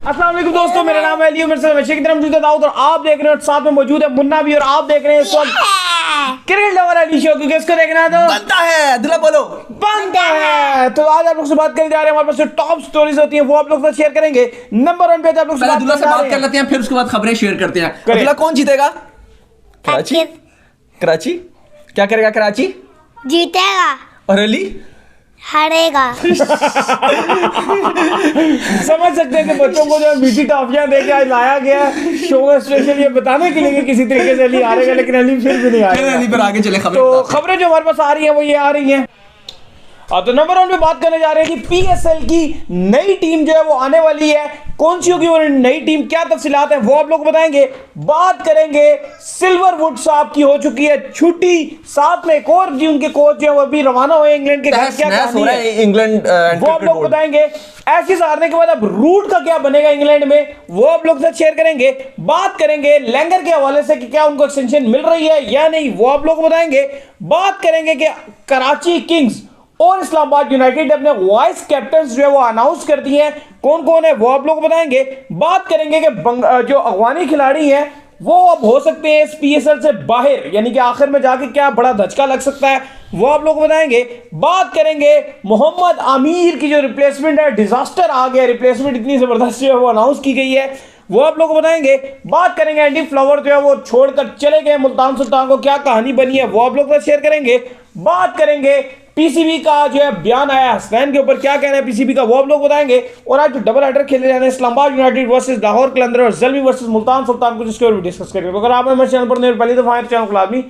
अस्सलाम वालेकुम दोस्तों, मेरा नाम है अली, मेरे साथ हमेशा की तरह मौजूद है दाऊद और आप देख रहे हो साथ में मौजूद है मुन्ना भी और आप देख रहे हैं इस वक्त क्रिकेट लवर अली शो। क्योंकि इसको देखना है तो बनता है, दिला बोलो बनता है। तो आज आप लोग से बात करने जा रहे हैं, हमारे पास जो टॉप स्टोरीज होती हैं वो आप लोग से शेयर करेंगे। नंबर 1 पे आप लोग से बात कर लेते हैं, फिर उसके बाद खबरें शेयर करते हैं। अगला कौन जीतेगा? कराची। कराची क्या करेगा? कराची जीतेगा और अली हारेगा। समझ सकते हैं कि बच्चों को जो मीठी टॉफियां देके आज लाया गया शो में स्पेशल ये बताने के लिए कि किसी तरीके से अली हारेगा, लेकिन अली फिर भी नहीं आएगा। अली पर आगे चले। तो खबरें जो हमारे पास आ रही हैं वो ये आ रही हैं। तो नंबर 1 पे बात करने जा रहे हैं कि पीएसएल की नई टीम जो है वो आने वाली है। कौन सी होगी वो नई टीम, क्या तफसीलात है वो आप लोग बताएंगे। बात करेंगे सिल्वरवुड साहब की, हो चुकी है छुट्टी, साथ में एक और जी उनके कोच जो है वो भी रवाना हुए इंग्लैंड के घर। क्या हो रहा है इंग्लैंड, वो आप लोग बताएंगे। ऐसे हारने के बाद अब रूट का क्या बनेगा इंग्लैंड में वो आप लोग से शेयर करेंगे। बात करेंगे लैंगर के हवाले से कि क्या उनको एक्सटेंशन मिल रही है या नहीं, वो आप लोग बताएंगे। बात करेंगे कि कराची किंग्स और इस्लामाबाद यूनाइटेड ने अपने वाइस कैप्टन जो है वो अनाउंस कर दिए हैं। कौन कौन है वो आप लोग बताएंगे। बात करेंगे कि जो अफगानी खिलाड़ी हैं वो अब हो सकते हैं इस पीएसएल से बाहर, यानी कि आखिर में जाके क्या बड़ा धचका लग सकता है वो आप लोग बताएंगे। बात करेंगे मोहम्मद आमिर की जो रिप्लेसमेंट है, डिजास्टर आ गया, रिप्लेसमेंट इतनी जबरदस्त जो है वो अनाउंस की गई है वो आप लोग बताएंगे। बात करेंगे एंडी फ्लावर जो है वो छोड़कर चले गए मुल्तान सुल्तान को, क्या कहानी बनी है वो आप लोग शेयर करेंगे। बात करेंगे पीसीबी का जो है बयान आया हसनैन के ऊपर, क्या कहना है पीसीबी का वो आप लोग बताएंगे। और आज जो डबल हेडर खेले जाने इस्लामाबाद यूनाइटेड वर्सेस लाहौर कलंदर और जल्मी वर्सेस मुल्तान सुल्तान को जिसके ऊपर डिस्कस करेंगे। तो अगर आप हमारे चैनल पर पहली दफा आए चैनल को लाजमी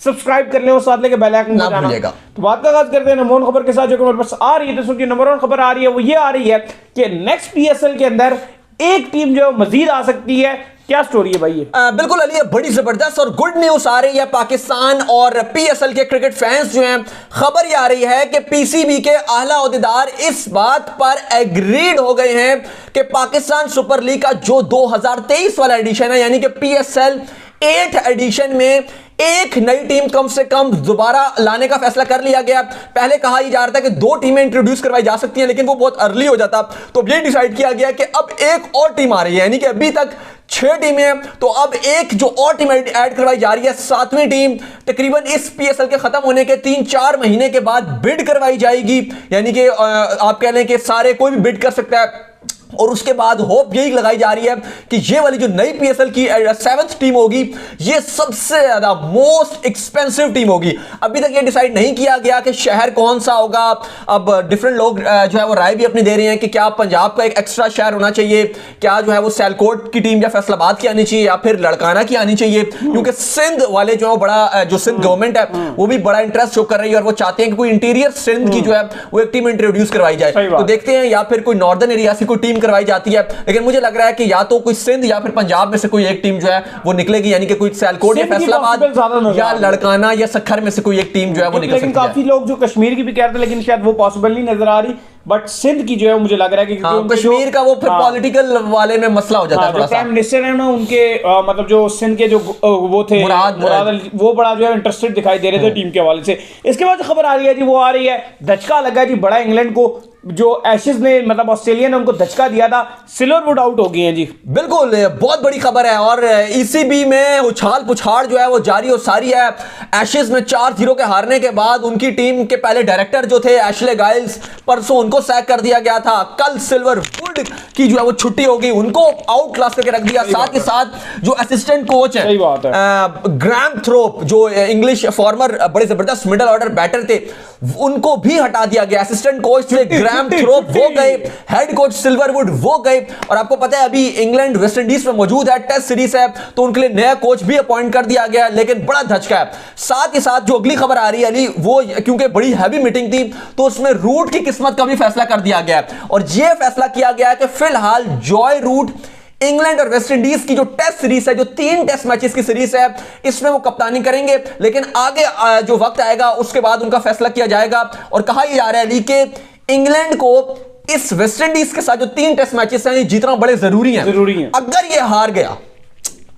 सब्सक्राइब कर लें और साथ लेके बेल आइकन बजाना। तो बात का आगाज करते हैं नंबर 1 खबर के साथ जो हमारे पास आ रही है। तो नंबर 1 खबर आ रही है वो ये आ रही है कि नेक्स्ट पीएसएल के अंदर एक टीम जो मजीद आ सकती है। क्या स्टोरी है भाई ये? बिल्कुल अली, बड़ी जबरदस्त और गुड न्यूज आ रही है पाकिस्तान और पीएसएल के क्रिकेट फैंस जो हैं। खबर ये आ रही है कि पीसीबी के आला ओहदेदार इस बात पर एग्रीड हो गए हैं कि पाकिस्तान सुपर लीग का जो 2023 वाला एडिशन है, यानी कि पीएसएल 8 एडिशन में एक नई टीम कम से कम दोबारा लाने का फैसला कर लिया गया। पहले कहा ही जा रहा था कि 2 टीमें इंट्रोड्यूस करवाई जा सकती हैं, लेकिन वो बहुत अर्ली हो जाता। तो ये डिसाइड किया गया कि अब एक और टीम आ रही है, यानी कि अभी तक 6 टीमें हैं, तो अब एक जो और टीम ऐड करवाई जा रही है, 7वीं टीम तकरीबन इस पीएसएल के खत्म होने के 3-4 महीने के बाद बिड करवाई जाएगी। यानी कि आप कह लें कि सारे कोई भी बिड कर सकता है। और उसके बाद होप यही लगाई जा रही है कि ये वाली जो नई पीएसएल की 7th टीम होगी ये सबसे ज्यादा मोस्ट एक्सपेंसिव टीम होगी। अभी तक ये डिसाइड नहीं किया गया कि शहर कौन सा होगा। अब डिफरेंट लोग जो है वो राय भी अपनी दे रहे हैं कि क्या पंजाब का एक एक्स्ट्रा शहर होना चाहिए, क्या जो है वो सियालकोट की टीम या फैसलाबाद की आनी चाहिए या फिर लड़काना की आनी चाहिए। क्योंकि सिंध वाले जो है बड़ा जो सिंध गवर्नमेंट है वो भी बड़ा इंटरेस्ट शो कर रही है और वो चाहते हैं कि कोई इंटीरियर सिंध की जो है वो एक टीम इंट्रोड्यूस करवाई जाए। तो देखते हैं, या फिर कोई नॉर्दर्न एरिया से कोई टीम करवाई जाती है। लेकिन मुझे लग रहा है कि या तो कोई सिंध या फिर पंजाब में से कोई एक टीम जो है वो निकलेगी, यानी कि कोई सियालकोट या फैसलाबाद या लड़काना या सखर में से कोई एक टीम जो है वो निकल सकती है। काफी लोग जो कश्मीर की भी कहते हैं, लेकिन शायद वो पॉसिबल नहीं नजर आ रही। बट सिंध की जो है मुझे लग रहा है कि कश्मीर का वो फिर पॉलिटिकल वाले में मसला हो जाता है। जो प्राइम मिनिस्टर है ना उनके मतलब जो सिंध के जो वो थे मुराद वो बड़ा जो है इंटरेस्टेड दिखाई दे रहे थे टीम के हवाले से। इसके बाद जो खबर आ रही है जी वो आ रही है, धचका लगा जी बड़ा इंग्लैंड को। जो एशेज ने मतलब ऑस्ट्रेलिया ने उनको धचका दिया था, सिल्वरवुड आउट हो गई हैं जी। बिल्कुल बहुत बड़ी खबर है और ईसीबी में उछाल पुछाड़ जो है वो जारी और सारी है। एशेज में 4-0 के हारने के बाद उनकी टीम के पहले डायरेक्टर जो थे एशले गाइल्स, परसों उनको सैक कर दिया गया था। कल सिल्वरवुड की जो है वो छुट्टी होगी, उनको आउट क्लास करके रख दिया। साथ ही साथ जो असिस्टेंट कोच है ग्राहम थ्रोप, जो इंग्लिश फॉर्मर बड़े जबरदस्त मिडिल ऑर्डर बैटर थे, उनको भी हटा दिया गया। असिस्टेंट कोच थे ग्राहम थ्रोप वो गए, हेड कोच सिल्वरवुड वो गए। और आपको पता है अभी इंग्लैंड वेस्ट इंडीज में मौजूद है, टेस्ट सीरीज है, तो उनके लिए नया कोच भी अपॉइंट कर दिया गया, लेकिन बड़ा धचका है। साथ ही साथ जो अगली खबर आ रही है अली, वो क्योंकि बड़ी हैवी मीटिंग थी तो उसमें रूट की किस्मत का भी फैसला कर दिया गया है। और यह फैसला किया गया है कि फिलहाल जॉय रूट इंग्लैंड और वेस्ट इंडीज की जो टेस्ट सीरीज है, जो 3 टेस्ट मैचेस की सीरीज है, इसमें वो कप्तानी करेंगे। लेकिन आगे जो वक्त आएगा उसके बाद उनका फैसला किया जाएगा। और कहा यह जा रहा है कि इंग्लैंड को इस वेस्ट इंडीज के साथ जो 3 टेस्ट मैचेस हैं जीतना बड़े जरूरी हैं। अगर ये हार गया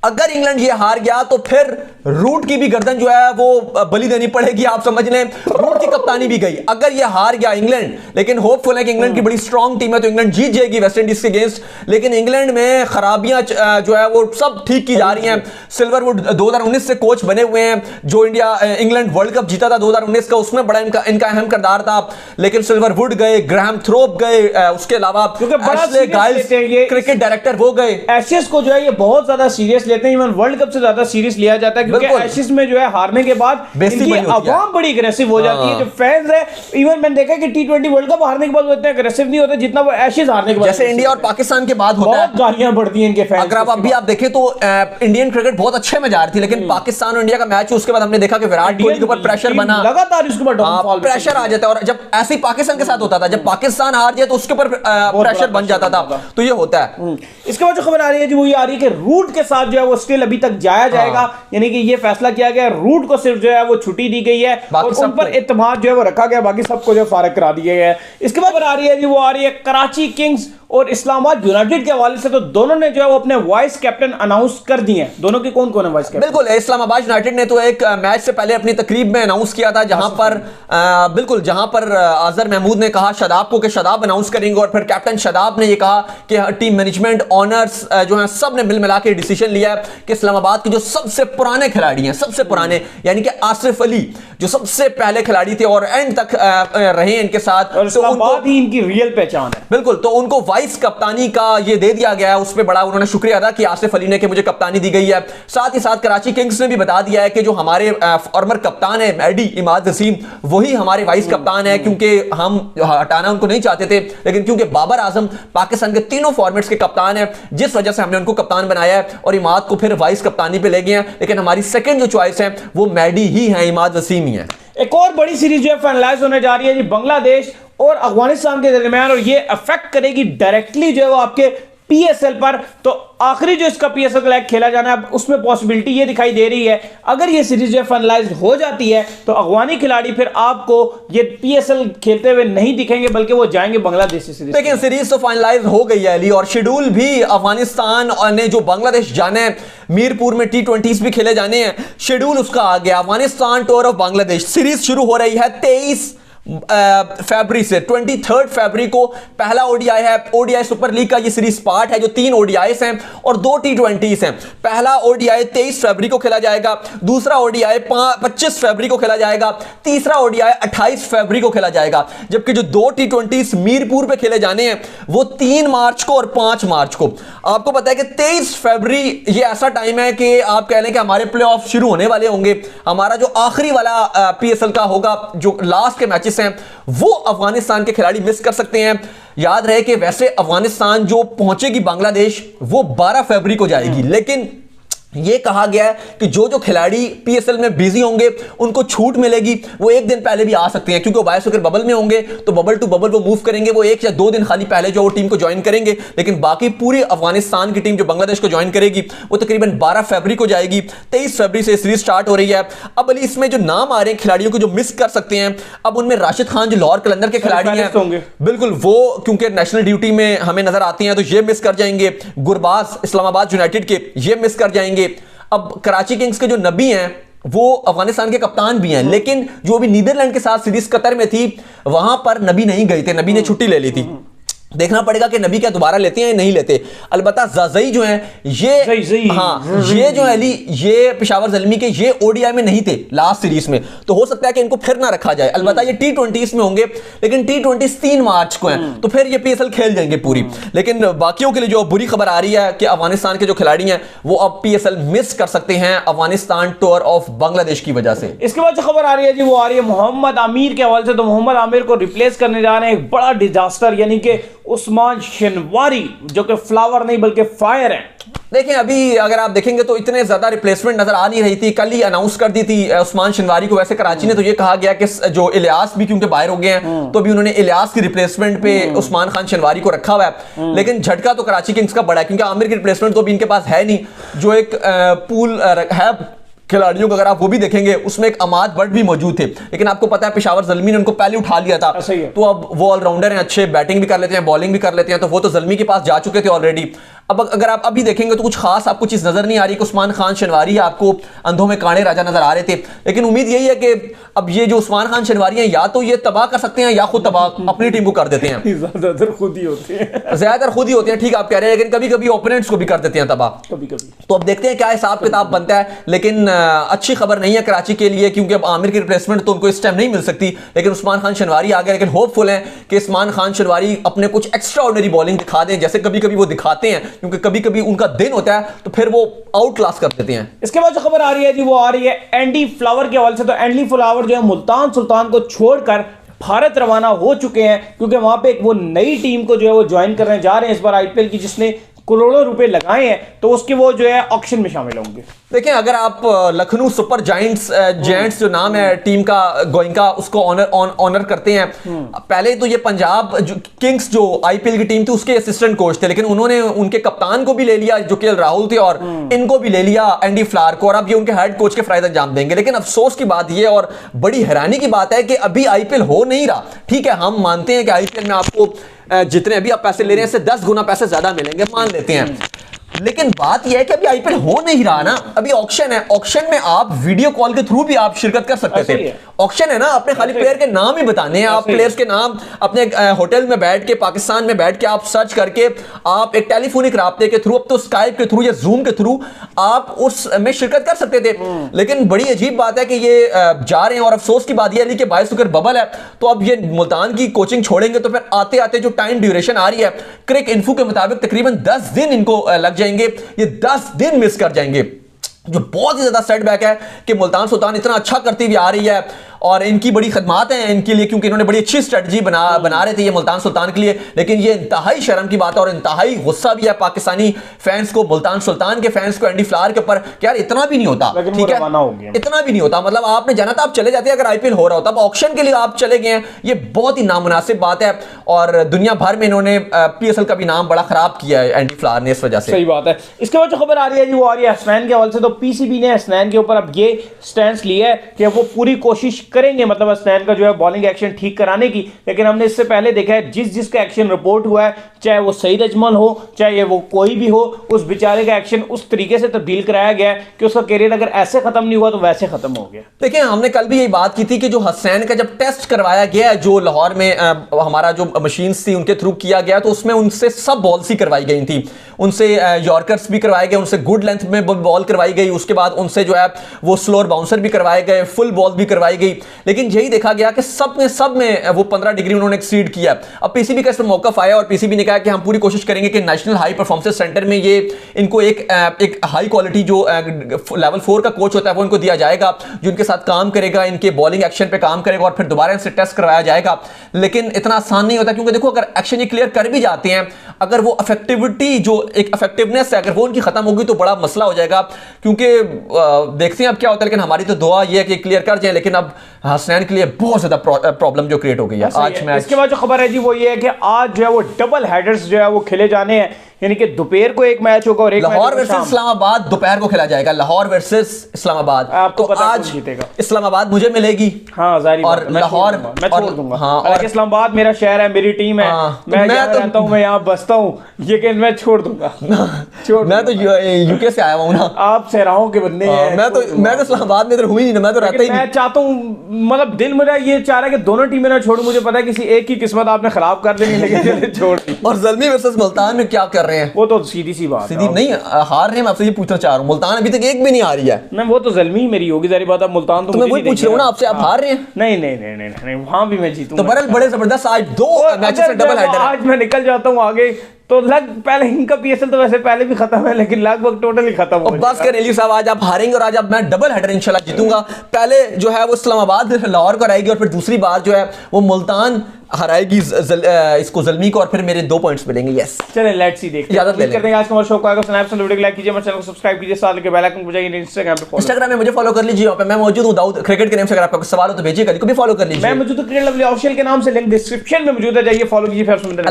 अगर इंग्लैंड ये हार गया तो फिर रूट की भी गर्दन जो है वो बलि देनी पड़ेगी, आप समझ लें। रूट की कप्तानी भी गई अगर ये हार गया इंग्लैंड, लेकिन होपफुल है कि इंग्लैंड की बड़ी स्ट्रांग टीम है तो इंग्लैंड जीत जाएगी वेस्ट इंडीज के अगेंस्ट। लेकिन इंग्लैंड में खराबियां जो है वो सब ठीक की जा रही हैं। सिल्वरवुड 2019 से कोच बने हुए हैं, जो इंग्लैंड वर्ल्ड कप जीता था 2019 का, उसमें बड़ा इनका अहम किरदार था। लेकिन सिल्वरवुड गए, ग्राहम थ्रोप गए, उसके अलावा क्रिकेट डायरेक्टर वो गए। एशेज को जो है ये बहुत ज्यादा सीरियस लेते हैं, इवन वर्ल्ड कप से ज्यादा सीरियस लिया जाता है, क्योंकि एशेज में जो है हारने के बाद इनकी आवाम बड़ी अग्रेसिव हो जाती है। जो फैंस है, इवन मैंने देखा कि T20 वर्ल्ड कप हारने के बाद वो इतने अग्रेसिव नहीं होते जितना वो एशेज हारने के बाद। जैसे इंडिया और पाकिस्तान के बाद होता है, बहुत गालियां बढ़ती हैं इनके फैंस। अगर आप अभी आप देखें तो इंडियन क्रिकेट बहुत अच्छे में जा रही थी, लेकिन पाकिस्तान और इंडिया का मैच उसके बाद हमने देखा कि विराट कोहली के ऊपर प्रेशर बना, लगातार उसके ऊपर डाउनफॉल प्रेशर आ जाता है। और जब ऐसे ही पाकिस्तान के साथ होता था, जब पाकिस्तान हार जाए तो उसके ऊपर प्रेशर बन जाता था, तो ये होता है। इसके बाद जो खबर आ रही है जी वो ये आ रही है कि रूट के साथ जो है वो स्टिल अभी तक जाया जाएगा, यानी कि ये फैसला किया गया, रूट को सिर्फ जो है वो छुट्टी दी गई है और उन पर इत्मीनान जो है वो रखा गया, बाकी सबको जो फारिग करा दिया गया है। इसके बाद आ रही है जी वो आ रही है कराची किंग्स और इस्लामाबाद यूनाइटेड के हवाले से, तो दोनों ने जो है वो अपने वाइस कैप्टन अनाउंस कर दिए हैं। दोनों के कौन कौन है वाइस कैप्टन? बिल्कुल, इस्लामाबाद यूनाइटेड ने तो एक मैच से पहले अपनी तकरीब में अनाउंस किया था, जहां पर आजर महमूद ने कहा शादाब को कि शादाब अनाउंस करेंगे, और फिर कैप्टन शादाब ने ये कहा कि टीम मैनेजमेंट ऑनर्स जो है सब ने मिल मिला के डिसीजन लिया है कि इस्लामाबाद के जो सबसे पुराने खिलाड़ी हैं, सबसे पुराने यानी कि आसिफ अली जो सबसे पहले खिलाड़ी थे और एंड तक रहे इनके साथ, और इस्लामाबाद ही इनकी रियल पहचान है। बिल्कुल, तो उनको वाइस कप्तानी का ये दे दिया गया है। उस पर बड़ा उन्होंने शुक्रिया अदा किया आसिफ अली ने कि मुझे कप्तानी दी गई है। साथ ही साथ कराची किंग्स ने भी बता दिया है कि जो हमारे फॉर्मर कप्तान है मैडी इमाद वसीम, वही हमारे वाइस कप्तान है, क्योंकि हम हटाना उनको नहीं चाहते थे, लेकिन क्योंकि बाबर आजम पाकिस्तान के तीनों फॉर्मेट्स के कप्तान है, जिस वजह से हमने उनको कप्तान बनाया है और इमाद को फिर वाइस कप्तानी पे ले गए हैं। लेकिन हमारी सेकंड जो चॉइस है वो मैडी ही है, इमाद वसीम ही है। एक और बड़ी सीरीज जो है फाइनलाइज होने जा रही है जी बांग्लादेश और अफगानिस्तान के दरमियान, और ये अफेक्ट करेगी डायरेक्टली जो है वो आपके PSL पर। तो आखिरी जो इसका PSL का लैग खेला जाना है, उसमें पॉसिबिलिटी ये दिखाई दे रही है, अगर ये सीरीज जो है फाइनलाइज हो जाती है तो अफगानी खिलाड़ी फिर आपको ये PSL खेलते हुए नहीं दिखेंगे, बल्कि वो जाएंगे बांग्लादेश से सीरीज। लेकिन सीरीज तो फाइनलाइज हो गई है अली, और शेड्यूल भी अफगानिस्तान ने जो बांग्लादेश जाने हैं, मीरपुर में T20s भी खेले जाने हैं, शेड्यूल उसका आ गया। Afghanistan tour of Bangladesh series शुरू हो रही है 23 फरवरी से। 23 फरवरी को पहला ओडीआई है, ओडीआई सुपर लीग का ये सीरीज पार्ट है, जो 3 ओडीआईस हैं और 2 T20s हैं। पहला ओडीआई 23 फरवरी को खेला जाएगा, दूसरा ओडीआई 25 फरवरी को खेला जाएगा, तीसरा ओडीआई 28 फरवरी को खेला जाएगा। जबकि जो 2 T20s मीरपुर पे खेले जाने हैं वो 3 मार्च को और 5 मार्च को। आपको पता है कि 23 फरवरी ये ऐसा टाइम है कि आप कह लें कि हमारे प्ले ऑफ शुरू होने वाले होंगे। हमारा जो आखिरी वाला PSL का होगा, जो लास्ट के मैचेस हैं, वो अफगानिस्तान के खिलाड़ी मिस कर सकते हैं। याद रहे कि वैसे अफगानिस्तान जो पहुंचेगी बांग्लादेश वो 12 फरवरी को जाएगी, लेकिन ये कहा गया है कि जो खिलाड़ी PSL में बिजी होंगे उनको छूट मिलेगी, वो एक दिन पहले भी आ सकते हैं, क्योंकि वो बायोसॉकर बबल में होंगे तो बबल टू बबल वो मूव करेंगे, वो 1 या 2 दिन खाली पहले जो वो टीम को ज्वाइन करेंगे। लेकिन बाकी पूरी अफगानिस्तान की टीम जो बांग्लादेश को ज्वाइन करेगी वो तकरीबन 12 फरवरी को जाएगी। 23 फरवरी से सीरीज स्टार्ट हो रही है। अब अली इसमें जो नाम आ रहे हैं खिलाड़ियों को जो मिस कर सकते हैं, अब उनमें राशिद खान जो लाहौर कलंदर के खिलाड़ी हैं, बिल्कुल वो क्योंकि नेशनल ड्यूटी में हमें नजर आती हैं तो ये मिस कर जाएंगे। गुरबाज इस्लामाबाद यूनाइटेड के ये मिस कर जाएंगे। अब कराची किंग्स के जो नबी हैं वो अफगानिस्तान के कप्तान भी हैं, लेकिन जो भी नीदरलैंड के साथ सीरीज कतर में थी वहां पर नबी नहीं गए थे, नबी ने छुट्टी ले ली थी। देखना पड़ेगा कि नबी क्या दोबारा लेते हैं या नहीं लेते। अलबत्ता ज़ाज़ई जो हैं ये ये जो है अली, ये पेशावर ज़ल्मी के ये ओडीआई में नहीं थे लास्ट सीरीज में, तो हो सकता है कि इनको फिर ना रखा जाए। अलबत्ता ये T20s में होंगे, लेकिन T20s 3 मार्च को हैं, तो फिर ये PSL खेल जाएंगे पूरी। लेकिन बाकियों के लिए जो बुरी खबर आ रही है कि अफगानिस्तान के जो खिलाड़ी हैं वो अब PSL मिस कर सकते हैं अफगानिस्तान टूर ऑफ बांग्लादेश की वजह से। इसके बाद जो खबर आ रही है जी वो आ रही है मोहम्मद आमिर के हवाले से। तो मोहम्मद आमिर को रिप्लेस करने जा रहे हैं एक बड़ा डिजास्टर, यानी कि उस्मान शनवारी, जो कि फ्लावर नहीं बल्कि फायर है। देखिं, अभी अगर आप देखेंगे तो इतने ज्यादा रिप्लेसमेंट नजर आ नहीं रही थी। कल ही अनाउंस कर दी थी उस्मान शनवारी को। वैसे कराची ने तो ये कहा गया कि जो इलियास भी क्योंकि बाहर हो गए हैं तो अभी उन्होंने इलियास की रिप्लेसमेंट पे उस्मान खान शनवारी को रखा हुआ है। लेकिन झटका तो कराची किंग्स का बड़ा है, क्योंकि आमिर की रिप्लेसमेंट तो अभी इनके पास है नहीं। जो एक पूल है खिलाड़ियों का, अगर आप वो भी देखेंगे उसमें एक अमाद बट भी मौजूद थे, लेकिन आपको पता है पेशावर ज़ल्मी ने उनको पहले उठा लिया था। तो अब वो ऑलराउंडर हैं, अच्छे बैटिंग भी कर लेते हैं, बॉलिंग भी कर लेते हैं, तो वो तो ज़ल्मी के पास जा चुके थे ऑलरेडी। अब अगर आप अभी देखेंगे तो कुछ खास आपको चीज नजर नहीं आ रही कि उस्मान खान शनवारी आपको अंधों में कांडे राजा नजर आ रहे थे, लेकिन उम्मीद यही है कि अब ये जो उस्मान खान शनवारी हैं या तो ये तबाह कर सकते हैं या खुद तबाह अपनी टीम को कर देते हैं। ज्यादातर खुद ही होते हैं, ज्यादातर खुद ही होते हैं, ठीक आप कह रहे हैं, लेकिन कभी कभी ओपोनेंट्स को भी कर देते हैं तबाह कभी कभी। तो अब देखते हैं क्या हिसाब किताब बनता है, लेकिन अच्छी खबर नहीं है कराची के लिए, क्योंकि अब आमिर की रिप्लेसमेंट तो उनको इस टाइम नहीं मिल सकती, लेकिन उस्मान खान शनवारी आ गए, लेकिन होपफुल है कि उस्मान खान शनवारी अपने कुछ एक्स्ट्रा ऑर्डिनरी बॉलिंग दिखा दें, जैसे कभी कभी वो दिखाते हैं, क्योंकि कभी कभी उनका दिन होता है तो फिर वो आउट क्लास कर देते हैं। इसके बाद जो खबर आ रही है जी वो आ रही है एंडी फ्लावर के हवाले से। तो एंडी फ्लावर जो है मुल्तान सुल्तान को छोड़कर भारत रवाना हो चुके हैं, क्योंकि वहां पे एक वो नई टीम को जो है वो ज्वाइन करने जा रहे हैं इस बार आईपीएल की, जिसने करोड़ों रुपए लगाए हैं, तो उसके वो जो है ऑक्शन में शामिल होंगे। देखिए अगर आप लखनऊ सुपर जायंट्स जो नाम है टीम का गोइंका, उसको ऑनर करते हैं, पहले तो ये पंजाब किंग्स जो आईपीएल की टीम थी उसके असिस्टेंट कोच थे, लेकिन उन्होंने उनके कप्तान को भी ले लिया जो केएल राहुल थे, और इनको भी ले लिया एंडी फ्लावर को, और अब ये उनके हेड कोच के फराइज अंजाम देंगे। लेकिन अफसोस की बात ये और बड़ी हैरानी की बात है कि अभी आईपीएल हो नहीं रहा। ठीक है, हम मानते हैं कि आईपीएल में आपको जितने अभी आप पैसे ले रहे हैं इससे 10 गुना पैसे ज्यादा मिलेंगे, मान लेते हैं, लेकिन बात यह है कि अभी आईपीएल हो नहीं रहा ना, अभी ऑक्शन है, ऑक्शन में आप वीडियो कॉल के थ्रू भी आप शिरकत कर सकते थे। ऑक्शन है ना, अपने खाली प्लेयर के नाम ही बताने हैं, आप प्लेयर्स के नाम अपने होटल में बैठ के, पाकिस्तान में बैठ के आप सर्च करके आप एक टेलीफोनिक राब्ते के थ्रू, अब तो स्काइप के थ्रू या जूम के थ्रू आप उस में शिरकत कर सकते थे। लेकिन बड़ी अजीब बात है कि ये जा रहे हैं, और अफसोस की बात यह है कि 22 विकेट बबल है, तो अब ये मुल्तान की कोचिंग छोड़ेंगे तो फिर आते आते जो टाइम ड्यूरेशन आ रही है क्रिक इन्फो के मुताबिक तकरीबन 10 दिन इनको लग जाएंगे, ये 10 दिन मिस कर जाएंगे, जो बहुत ही ज्यादा सेटबैक है कि मुल्तान सुल्तान इतना अच्छा करती हुई आ रही है, और इनकी बड़ी खदमात हैं इनके लिए, क्योंकि इन्होंने बड़ी अच्छी स्ट्रेटजी बना रहे थे ये मुल्तान सुल्तान के लिए। लेकिन ये इंतहाई शर्म की बात है और इंतहाई गुस्सा भी है पाकिस्तानी फैंस को, मुल्तान सुल्तान के फैंस को, एंडी फ्लावर के ऊपर, यार इतना भी नहीं होता, ठीक है, इतना भी नहीं होता, मतलब आपने जाना था, आप चले जाते अगर आईपीएल हो रहा होता, अब ऑक्शन के लिए आप चले गए हैं, ये बहुत ही नामुनासिब बात है, और दुनिया भर में इन्होंने पीएसएल का भी नाम बड़ा खराब किया है एंडी फ्लावर ने इस वजह से। सही बात है। इसके बाद जो खबर आ रही है जी वो आ रही है हसनैन के हवाले से। तो पीसीबी ने हसनैन के ऊपर अब ये स्टैंड लिया है कि वो पूरी कोशिश करेंगे, मतलब हसनैन का जो है बॉलिंग एक्शन ठीक कराने की, लेकिन हमने इससे पहले देखा है जिसका एक्शन रिपोर्ट हुआ है, चाहे वो सईद अजमल हो चाहे वो कोई भी हो, उस बेचारे का एक्शन उस तरीके से तब्दील कराया गया है कि उसका करियर अगर ऐसे खत्म नहीं हुआ तो वैसे खत्म हो गया। देखिए हमने कल भी यही बात की थी कि जो हसनैन का जब टेस्ट करवाया गया है, जो लाहौर में हमारा जो मशीन्स थी उनके थ्रू किया गया, तो उसमें उनसे सब बॉल्स ही करवाई गई थी, उनसे यॉर्कर्स भी करवाए गए, उनसे गुड लेंथ में बॉल करवाई गई, उसके बाद उनसे जो है वो स्लोअर बाउंसर भी करवाए गए, फुल बॉल भी करवाई गई, लेकिन यही देखा गया कि सब में वो 15 डिग्री उन्होंने एक्सीड किया। अब पीसीबी का इस पर मौका आया और पीसीबी ने कहा कि हम पूरी कोशिश करेंगे कि नेशनल हाई परफॉर्मेंस सेंटर में ये इनको एक हाई क्वालिटी जो लेवल 4 का कोच होता है वो इनको दिया जाएगा, जो इनके साथ काम करेगा, इनके बॉलिंग एक्शन पे काम करेगा, और फिर दोबारा इनसे टेस्ट करवाया जाएगा। लेकिन इतना आसान नहीं होता, क्योंकि देखो अगर एक्शन ये क्लियर कर भी जाते हैं, अगर वो इफेक्टिविटी जो एक इफेक्टिवनेस है अगर वो उनकी खत्म होगी तो बड़ा मसला हो जाएगा, क्योंकि देखते हैं अब क्या होता है। लेकिन हमारी तो दुआ ये है कि क्लियर कर जाए, लेकिन अब हसनैन के लिए बहुत ज्यादा प्रॉब्लम जो क्रिएट हो गई है आज मैच। इसके बाद जो खबर है जी वो ये है कि आज जो है वो डबल हेडर्स जो है वो खेले जाने हैं, यानी कि दोपहर को एक मैच होगा और एक लाहौर वर्सेस इस्लामाबाद दोपहर को खेला जाएगा, लाहौर वर्सेस इस्लामाबाद। आपको तो पता आज जीतेगा इस्लामाबाद मुझे मिलेगी, हाँ जारी, और लाहौर मैं छोड़ दूंगा, हाँ, और इस्लामाबाद मेरा शहर है, मेरी टीम है, मैं तो रहता हूँ, मैं यहाँ बसता हूँ, लेकिन मैं छोड़ दूंगा। मैं तो यूके से आया हूँ ना, आप सहराओं के बंदे हैं, मैं तो इस्लामाबाद में हुई नहीं, मैं तो रहता ही नहीं। मैं चाहता हूँ, मतलब दिल मेरा ये चाह रहा है कि दोनों टीमें ना छोड़ूं, मुझे पता है किसी एक की किस्मत आपने खराब कर देनी, लेकिन छोड़ दी। और ज़ल्मी वर्सेस मुल्तान में क्या कर रहे हैं, वो तो सीधी सी बात, सीधी नहीं हार रहे हैं। मैं आपसे ये पूछना चाह रहा हूँ, मुल्तान अभी तक एक भी नहीं आ रही है। नहीं वो तो ज़ल्मी मेरी होगी, सारी बात। अब मुल्तान तो मैं वही पूछ रहा हूँ ना आपसे, आप हार रहे हैं? नहीं, वहां भी मैं जीतूंगा। तो बहरहाल बड़े जबरदस्त आज 2 मैचेस से डबल हेडर है। आज मैं निकल जाता हूँ आगे, तो पहले इनका पीएसएल तो वैसे पहले भी खत्म है, लेकिन लगभग टोटल ही खत्म हो बस कर एली साहब, आज आप हारेंगे और आज अब मैं डबल हेडर इंशाल्लाह जीतूंगा। पहले जो है वो इस्लामाबाद लाहौर को रहेगी, और फिर दूसरी बार जो है वो मुल्तान हराएगी इसको ज़ल्मी को, और फिर मेरे 2 पॉइंट्स मिलेंगे। यस चलें लेट्स सी देखते हैं। इजाजत ले लें। आज का हमारा शो को स्नैप से वीडियो लाइक कीजिए, हमारे चैनल को सब्सक्राइब कीजिए, साथ के बेल आइकन को बजाइए, इंस्टाग्राम में मुझे फॉलो कर लीजिए, वहां पे मैं मौजूद हूं दाऊद क्रिकेट के नाम से। अगर आपका सवाल हो तो भेजिएगा, को भी फॉलो कर लीजिए। मैं मौजूद हूं क्रिकेट लवली ऑफिशियल के नाम से, लिंक डिस्क्रिप्शन में मौजूद है, जाइए फॉलो कीजिए। फिर